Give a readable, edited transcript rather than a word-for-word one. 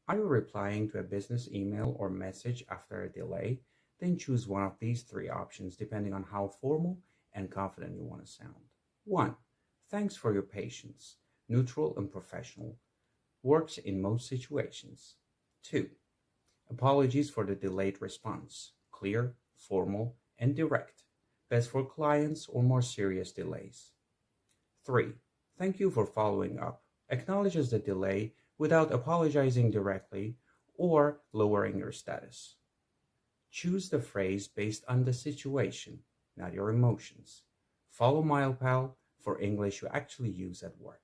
Are you replying to a business email or message after a delay? Then choose one of these three options depending on how formal and confident you want to sound. 1. Thanks for your patience. Neutral and professional. Works in most situations. 2. Apologies for the delayed response. Clear, formal, and direct. Best for clients or more serious delays. 3. Thank you for following up. Acknowledges the delay without apologizing directly or lowering your status. Choose the phrase based on the situation, not your emotions. Follow MilePal for English you actually use at work.